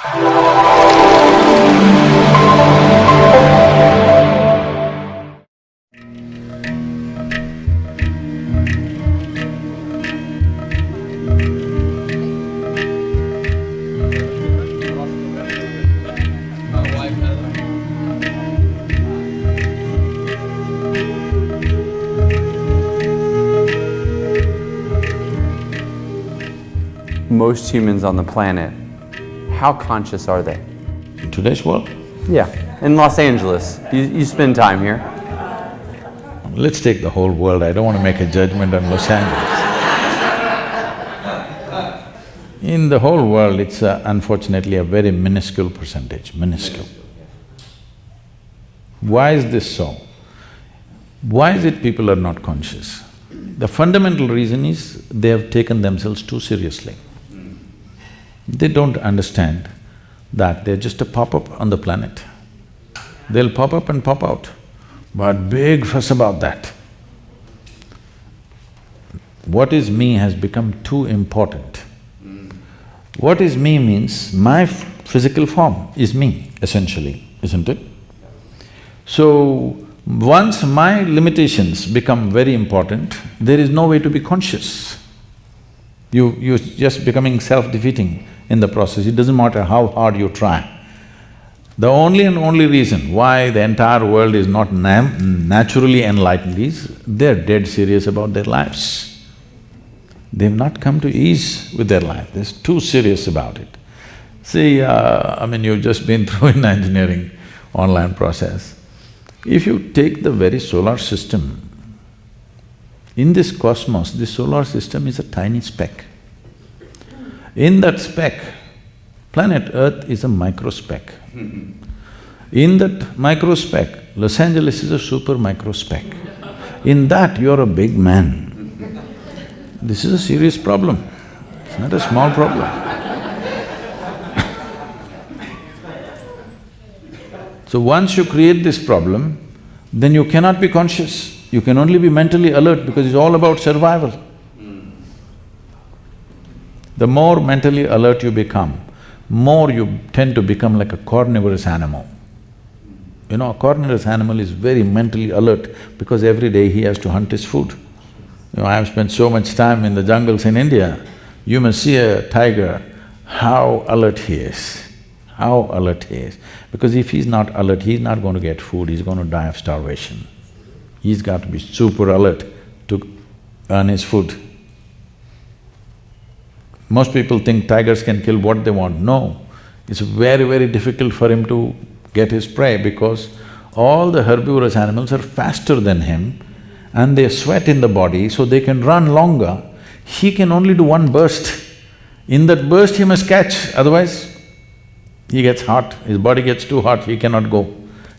Most humans on the planet, how conscious are they? In today's world? Yeah, in Los Angeles. You spend time here. Let's take the whole world. I don't want to make a judgment on Los Angeles. In the whole world, it's unfortunately a very minuscule percentage, minuscule. Why is this so? Why is it people are not conscious? The fundamental reason is they have taken themselves too seriously. They don't understand that they're just a pop-up on the planet. They'll pop up and pop out, but big fuss about that. What is me has become too important. What is me means my physical form is me, essentially, isn't it? So, once my limitations become very important, there is no way to be conscious. You're just becoming self-defeating in the process, it doesn't matter how hard you try. The only and only reason why the entire world is not naturally enlightened is they're dead serious about their lives. They've not come to ease with their life, they're too serious about it. See, you've just been through an engineering online process. If you take the very solar system, in this cosmos, this solar system is a tiny speck. In that speck, planet Earth is a micro speck. In that micro speck, Los Angeles is a super micro speck. In that, you're a big man. This is a serious problem, it's not a small problem. So once you create this problem, then you cannot be conscious, you can only be mentally alert because it's all about survival. The more mentally alert you become, more you tend to become like a carnivorous animal. You know, a carnivorous animal is very mentally alert because every day he has to hunt his food. You know, I have spent so much time in the jungles in India, you must see a tiger, how alert he is, how alert he is. Because if he's not alert, he's not going to get food, he's going to die of starvation. He's got to be super alert to earn his food. Most people think tigers can kill what they want. No, it's very, very difficult for him to get his prey because all the herbivorous animals are faster than him and they sweat in the body so they can run longer. He can only do one burst. In that burst he must catch, otherwise he gets hot, his body gets too hot, he cannot go.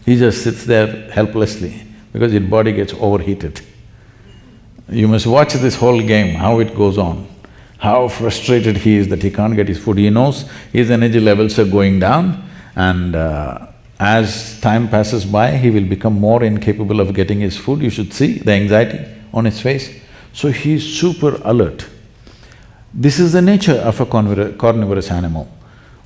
He just sits there helplessly because his body gets overheated. You must watch this whole game, how it goes on. How frustrated he is that he can't get his food. He knows his energy levels are going down and as time passes by, he will become more incapable of getting his food. You should see the anxiety on his face. So he's super alert. This is the nature of a carnivorous animal.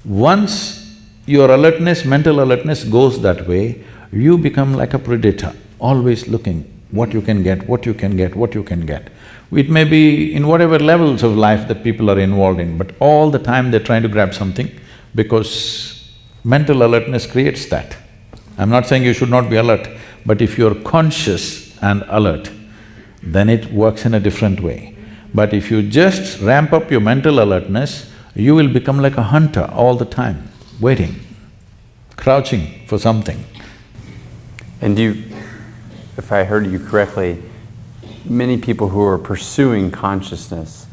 Once your alertness, mental alertness goes that way, you become like a predator, always looking what you can get, what you can get, what you can get. It may be in whatever levels of life that people are involved in, but all the time they're trying to grab something because mental alertness creates that. I'm not saying you should not be alert, but if you're conscious and alert, then it works in a different way. But if you just ramp up your mental alertness, you will become like a hunter all the time, waiting, crouching for something. And if I heard you correctly, many people who are pursuing consciousness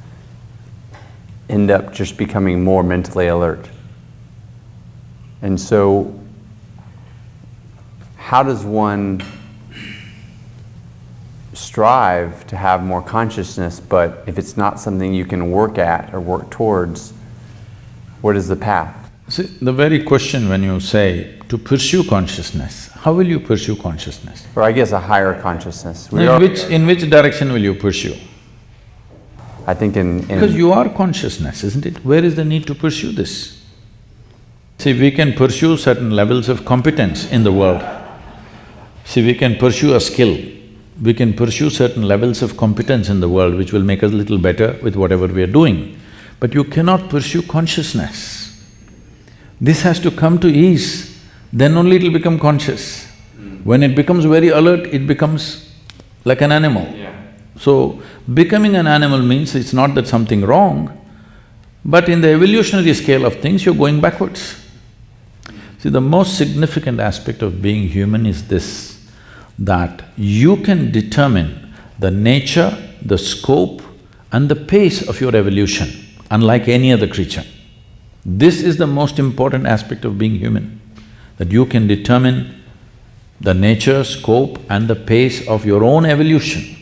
end up just becoming more mentally alert. And so, how does one strive to have more consciousness, but if it's not something you can work at or work towards, what is the path? See, the very question when you say to pursue consciousness, how will you pursue consciousness? Or I guess a higher consciousness. In which direction will you pursue? I think in… Because you are consciousness, isn't it? Where is the need to pursue this? See, we can pursue certain levels of competence in the world. See, we can pursue a skill, we can pursue certain levels of competence in the world which will make us a little better with whatever we are doing. But you cannot pursue consciousness. This has to come to ease, then only it'll become conscious. When it becomes very alert, it becomes like an animal. So, becoming an animal means it's not that something wrong, but in the evolutionary scale of things, you're going backwards. See, the most significant aspect of being human is this, that you can determine the nature, the scope and the pace of your evolution, unlike any other creature. This is the most important aspect of being human, that you can determine the nature, scope and the pace of your own evolution,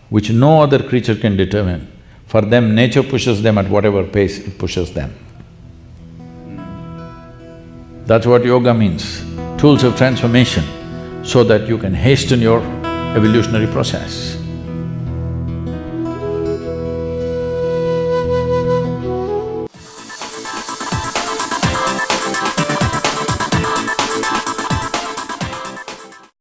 which no other creature can determine. For them, nature pushes them at whatever pace it pushes them. That's what yoga means, tools of transformation, so that you can hasten your evolutionary process.